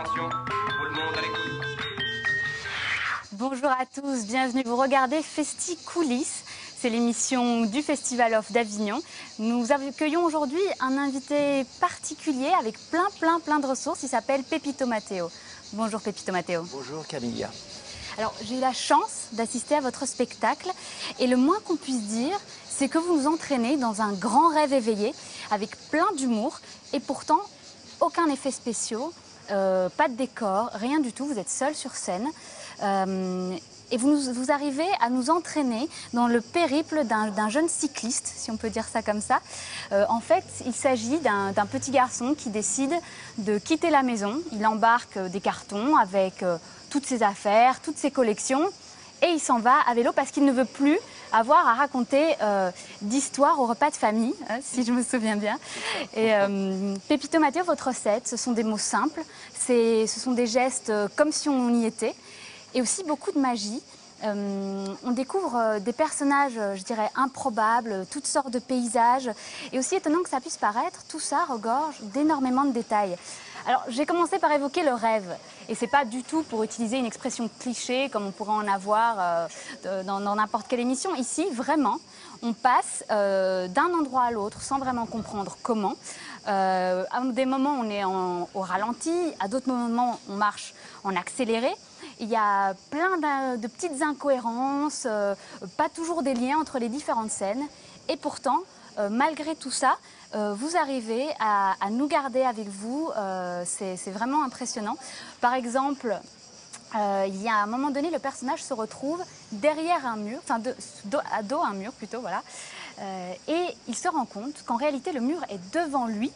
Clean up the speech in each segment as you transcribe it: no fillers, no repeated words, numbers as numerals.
Attention, tout le monde à l'écoute. Bonjour à tous, bienvenue. Vous regardez Festi Coulisses. C'est l'émission du Festival Off d'Avignon. Nous accueillons aujourd'hui un invité particulier avec plein de ressources. Il s'appelle Pepito Matteo. Bonjour Pepito Matteo. Bonjour Camilla. Alors j'ai eu la chance d'assister à votre spectacle et le moins qu'on puisse dire, c'est que vous nous entraînez dans un grand rêve éveillé avec plein d'humour et pourtant aucun effet spéciaux, pas de décor, rien du tout. Vous êtes seul sur scène. Et vous arrivez à nous entraîner dans le périple d'un jeune cycliste, si on peut dire ça comme ça. En fait, il s'agit d'un petit garçon qui décide de quitter la maison. Il embarque des cartons avec toutes ses affaires, toutes ses collections, et il s'en va à vélo parce qu'il ne veut plus avoir à raconter d'histoires au repas de famille, si je me souviens bien. Et Pepito Matteo, votre recette, ce sont des mots simples, ce sont des gestes comme si on y était. Et aussi beaucoup de magie. On découvre des personnages, je dirais, improbables, toutes sortes de paysages. Et aussi étonnant que ça puisse paraître, tout ça regorge d'énormément de détails. Alors, j'ai commencé par évoquer le rêve. Et c'est pas du tout pour utiliser une expression cliché comme on pourrait en avoir dans n'importe quelle émission. Ici, vraiment, on passe d'un endroit à l'autre sans vraiment comprendre comment. À des moments, on est au ralenti. À d'autres moments, on marche en accéléré. Il y a plein de petites incohérences, pas toujours des liens entre les différentes scènes. Et pourtant, malgré tout ça, vous arrivez à nous garder avec vous. C'est vraiment impressionnant. Par exemple, il y a un moment donné, le personnage se retrouve derrière un mur, enfin à dos à un mur plutôt, voilà. Et il se rend compte qu'en réalité, le mur est devant lui.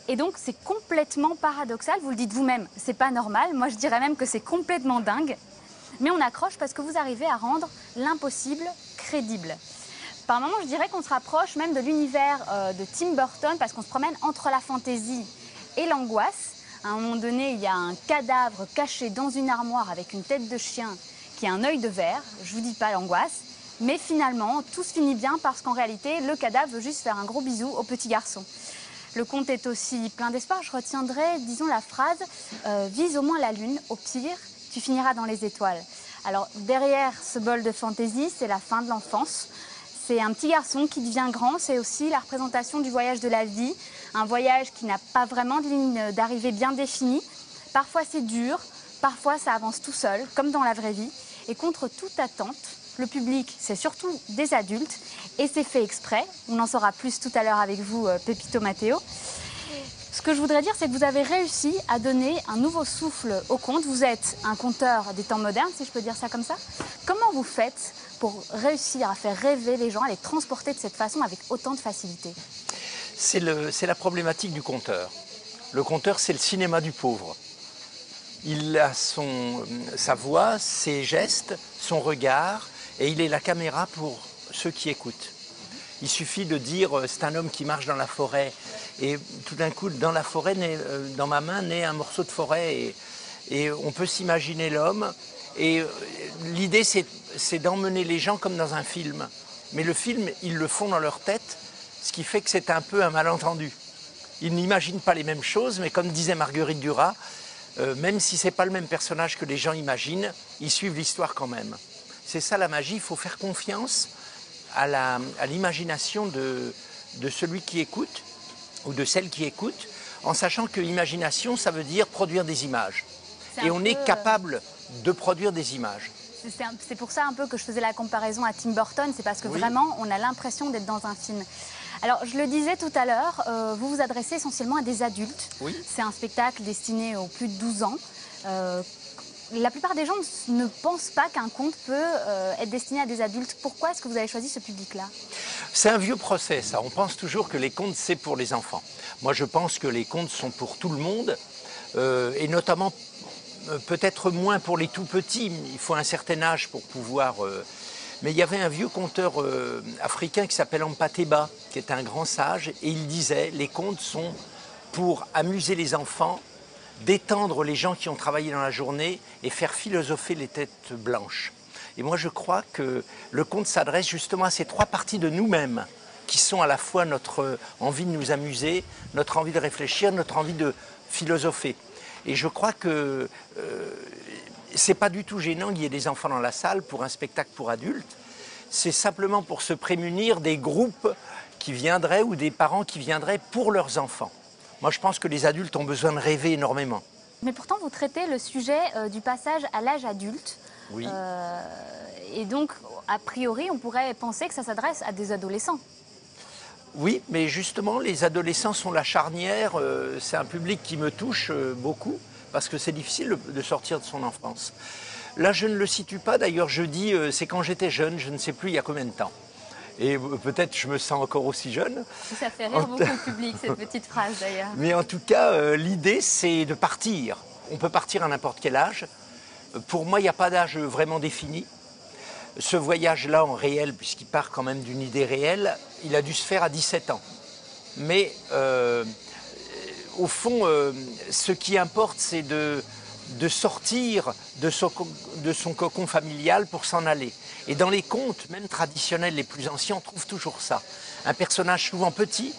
Et donc, c'est complètement paradoxal. Vous le dites vous-même, c'est pas normal. Moi, je dirais même que c'est complètement dingue. Mais on accroche parce que vous arrivez à rendre l'impossible crédible. Par moments, je dirais qu'on se rapproche même de l'univers de Tim Burton parce qu'on se promène entre la fantaisie et l'angoisse. À un moment donné, il y a un cadavre caché dans une armoire avec une tête de chien qui a un œil de verre. Je vous dis pas l'angoisse. Mais finalement, tout se finit bien parce qu'en réalité, le cadavre veut juste faire un gros bisou au petit garçon. Le conte est aussi plein d'espoir. Je retiendrai, disons, la phrase « Vise au moins la lune, au pire, tu finiras dans les étoiles ». Alors, derrière ce bol de fantaisie, c'est la fin de l'enfance. C'est un petit garçon qui devient grand. C'est aussi la représentation du voyage de la vie. Un voyage qui n'a pas vraiment de ligne d'arrivée bien définie. Parfois, c'est dur. Parfois, ça avance tout seul, comme dans la vraie vie. Et contre toute attente, le public, c'est surtout des adultes. Et c'est fait exprès. On en saura plus tout à l'heure avec vous, Pepito Matteo. Ce que je voudrais dire, c'est que vous avez réussi à donner un nouveau souffle au conte. Vous êtes un conteur des temps modernes, si je peux dire ça comme ça. Comment vous faites pour réussir à faire rêver les gens, à les transporter de cette façon avec autant de facilité? C'est la problématique du conteur. Le conteur, c'est le cinéma du pauvre. Il a sa voix, ses gestes, son regard, et il est la caméra pour ceux qui écoutent. Il suffit de dire c'est un homme qui marche dans la forêt et tout d'un coup dans la forêt, dans ma main naît un morceau de forêt et on peut s'imaginer l'homme et l'idée c'est d'emmener les gens comme dans un film. Mais le film, ils le font dans leur tête, ce qui fait que c'est un peu un malentendu. Ils n'imaginent pas les mêmes choses, mais comme disait Marguerite Duras, même si ce n'est pas le même personnage que les gens imaginent, ils suivent l'histoire quand même. C'est ça la magie, il faut faire confiance à l'imagination de celui qui écoute ou de celle qui écoute, en sachant que l'imagination, ça veut dire produire des images. Et on est capable de produire des images. C'est pour ça un peu que je faisais la comparaison à Tim Burton, c'est parce que vraiment, on a l'impression d'être dans un film. Alors, je le disais tout à l'heure, vous vous adressez essentiellement à des adultes. Oui. C'est un spectacle destiné aux plus de 12 ans. La plupart des gens ne pensent pas qu'un conte peut être destiné à des adultes. Pourquoi est-ce que vous avez choisi ce public-là? C'est un vieux procès, ça. On pense toujours que les contes, c'est pour les enfants. Moi, je pense que les contes sont pour tout le monde, et notamment peut-être moins pour les tout-petits. Il faut un certain âge pour pouvoir... Mais il y avait un vieux conteur africain qui s'appelle Ampateba, qui est un grand sage, et il disait « Les contes sont pour amuser les enfants, détendre les gens qui ont travaillé dans la journée et faire philosopher les têtes blanches. » Et moi, je crois que le conte s'adresse justement à ces trois parties de nous-mêmes, qui sont à la fois notre envie de nous amuser, notre envie de réfléchir, notre envie de philosopher. Et je crois que c'est pas du tout gênant qu'il y ait des enfants dans la salle pour un spectacle pour adultes. C'est simplement pour se prémunir des groupes qui viendraient ou des parents qui viendraient pour leurs enfants. Moi, je pense que les adultes ont besoin de rêver énormément. Mais pourtant, vous traitez le sujet du passage à l'âge adulte. Oui. Et donc, a priori, on pourrait penser que ça s'adresse à des adolescents. Oui, mais justement, les adolescents sont la charnière. C'est un public qui me touche beaucoup parce que c'est difficile de sortir de son enfance. Là, je ne le situe pas. D'ailleurs, je dis, c'est quand j'étais jeune, je ne sais plus il y a combien de temps. Et peut-être je me sens encore aussi jeune. Ça fait rire beaucoup le public, cette petite phrase d'ailleurs. Mais en tout cas, l'idée, c'est de partir. On peut partir à n'importe quel âge. Pour moi, il n'y a pas d'âge vraiment défini. Ce voyage-là, en réel, puisqu'il part quand même d'une idée réelle, il a dû se faire à 17 ans. Mais au fond, ce qui importe, c'est de sortir de son cocon familial pour s'en aller. Et dans les contes, même traditionnels les plus anciens, on trouve toujours ça. Un personnage souvent petit,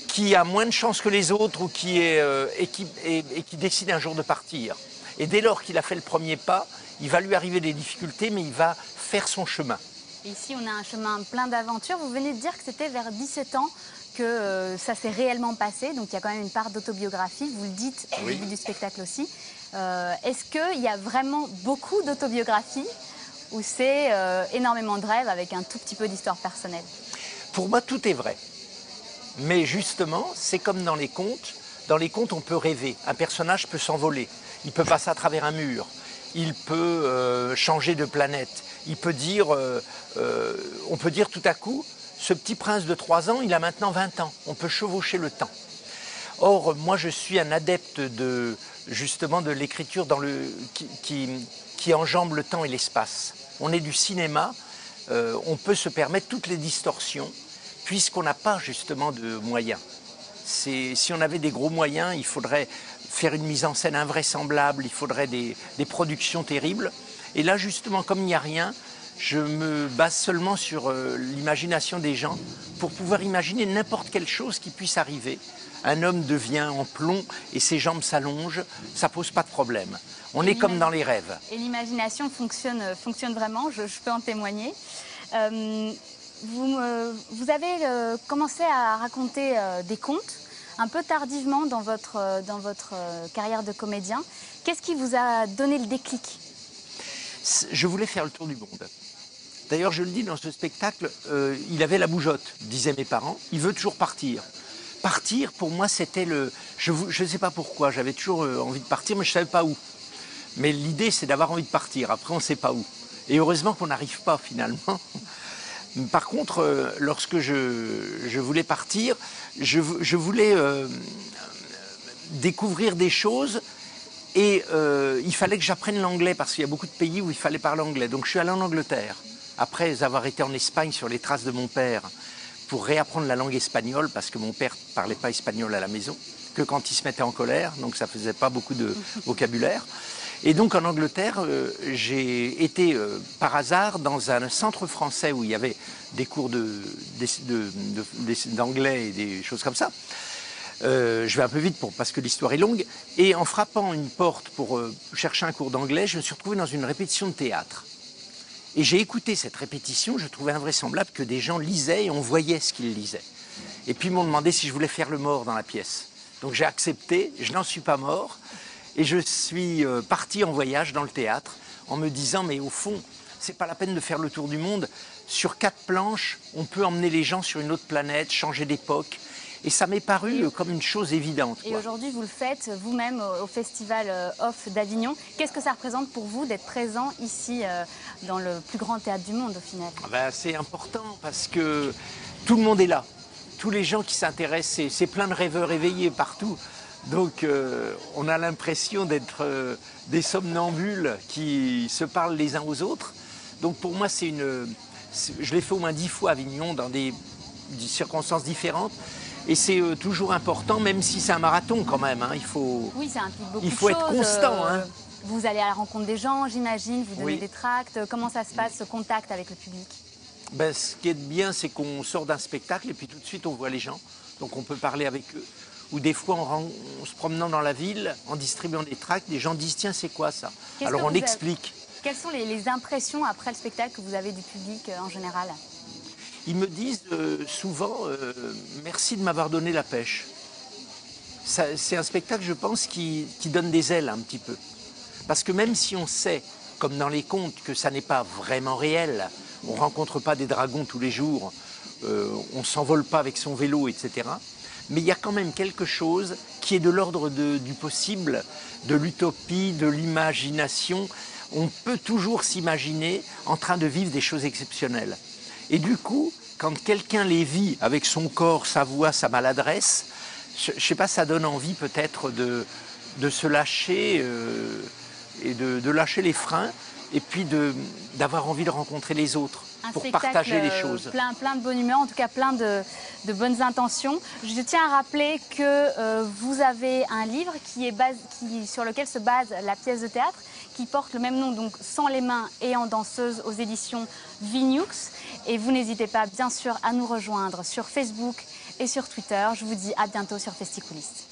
qui a moins de chance que les autres ou et qui décide un jour de partir. Et dès lors qu'il a fait le premier pas, il va lui arriver des difficultés, mais il va faire son chemin. Ici, on a un chemin plein d'aventures. Vous venez de dire que c'était vers 17 ans que ça s'est réellement passé. Donc, il y a quand même une part d'autobiographie. Vous le dites au début du spectacle aussi. Est-ce qu'il y a vraiment beaucoup d'autobiographie ou c'est énormément de rêves avec un tout petit peu d'histoire personnelle? Pour moi, tout est vrai. Mais justement, c'est comme dans les contes. Dans les contes, on peut rêver. Un personnage peut s'envoler. Il peut passer à travers un mur. Il peut changer de planète. Il peut dire, on peut dire tout à coup, ce petit prince de 3 ans, il a maintenant 20 ans. On peut chevaucher le temps. Or, moi, je suis un adepte justement de l'écriture qui enjambe le temps et l'espace. On est du cinéma, on peut se permettre toutes les distorsions, puisqu'on n'a pas justement de moyens. Si on avait des gros moyens, il faudrait faire une mise en scène invraisemblable, il faudrait des productions terribles. Et là, justement, comme il n'y a rien, je me base seulement sur l'imagination des gens pour pouvoir imaginer n'importe quelle chose qui puisse arriver. Un homme devient en plomb et ses jambes s'allongent, ça ne pose pas de problème. On est comme dans les rêves. Et l'imagination fonctionne vraiment, je peux en témoigner. Vous avez commencé à raconter des contes un peu tardivement dans votre carrière de comédien. Qu'est-ce qui vous a donné le déclic? Je voulais faire le tour du monde. D'ailleurs, je le dis dans ce spectacle, il avait la bougeotte, disaient mes parents. Il veut toujours partir. Partir, pour moi, c'était le... Je ne sais pas pourquoi, j'avais toujours envie de partir, mais je ne savais pas où. Mais l'idée, c'est d'avoir envie de partir. Après, on ne sait pas où. Et heureusement qu'on n'arrive pas, finalement. Par contre, lorsque je voulais partir, je voulais découvrir des choses et il fallait que j'apprenne l'anglais parce qu'il y a beaucoup de pays où il fallait parler anglais. Donc je suis allé en Angleterre, après avoir été en Espagne sur les traces de mon père pour réapprendre la langue espagnole parce que mon père ne parlait pas espagnol à la maison, que quand il se mettait en colère, donc ça ne faisait pas beaucoup de vocabulaire. Et donc en Angleterre, j'ai été par hasard dans un centre français où il y avait des cours d'anglais et des choses comme ça. Je vais un peu vite parce que l'histoire est longue. Et en frappant une porte pour chercher un cours d'anglais, je me suis retrouvé dans une répétition de théâtre. Et j'ai écouté cette répétition, je trouvais invraisemblable que des gens lisaient et on voyait ce qu'ils lisaient. Et puis ils m'ont demandé si je voulais faire le mort dans la pièce. Donc j'ai accepté, je n'en suis pas mort. Et je suis parti en voyage dans le théâtre en me disant, mais au fond, c'est pas la peine de faire le tour du monde. Sur 4 planches, on peut emmener les gens sur une autre planète, changer d'époque. Et ça m'est paru comme une chose évidente. Et aujourd'hui, vous le faites vous-même au Festival Off d'Avignon. Qu'est-ce que ça représente pour vous d'être présent ici dans le plus grand théâtre du monde au final? C'est important parce que tout le monde est là. Tous les gens qui s'intéressent, c'est plein de rêveurs éveillés partout. Donc on a l'impression d'être des somnambules qui se parlent les uns aux autres. Donc pour moi, je l'ai fait au moins 10 fois à Avignon dans des circonstances différentes. Et c'est toujours important, même si c'est un marathon quand même. Hein. Oui, ça implique beaucoup de choses. Il faut être constant. Hein. Vous allez à la rencontre des gens, j'imagine, vous donnez des tracts. Comment ça se passe, ce contact avec le public? Ce qui est bien, c'est qu'on sort d'un spectacle et puis tout de suite on voit les gens. Donc on peut parler avec eux. où des fois, en se promenant dans la ville, en distribuant des tracts, les gens disent « Tiens, c'est quoi ça ?» Alors on explique. Quelles sont les impressions après le spectacle que vous avez du public en général? Ils me disent souvent merci de m'avoir donné la pêche. C'est un spectacle, je pense, qui donne des ailes un petit peu. Parce que même si on sait, comme dans les contes, que ça n'est pas vraiment réel, on ne rencontre pas des dragons tous les jours, on ne s'envole pas avec son vélo, etc. Mais il y a quand même quelque chose qui est de l'ordre du possible, de l'utopie, de l'imagination. On peut toujours s'imaginer en train de vivre des choses exceptionnelles. Et du coup, quand quelqu'un les vit avec son corps, sa voix, sa maladresse, je ne sais pas, ça donne envie peut-être de se lâcher et de lâcher les freins et puis d'avoir envie de rencontrer les autres pour partager les choses. Plein de bonne humeur, en tout cas plein de bonnes intentions. Je tiens à rappeler que vous avez un livre sur lequel se base la pièce de théâtre qui porte le même nom, donc Sans les mains et en danseuse aux éditions Vignux. Et vous n'hésitez pas, bien sûr, à nous rejoindre sur Facebook et sur Twitter. Je vous dis à bientôt sur Festicoolist.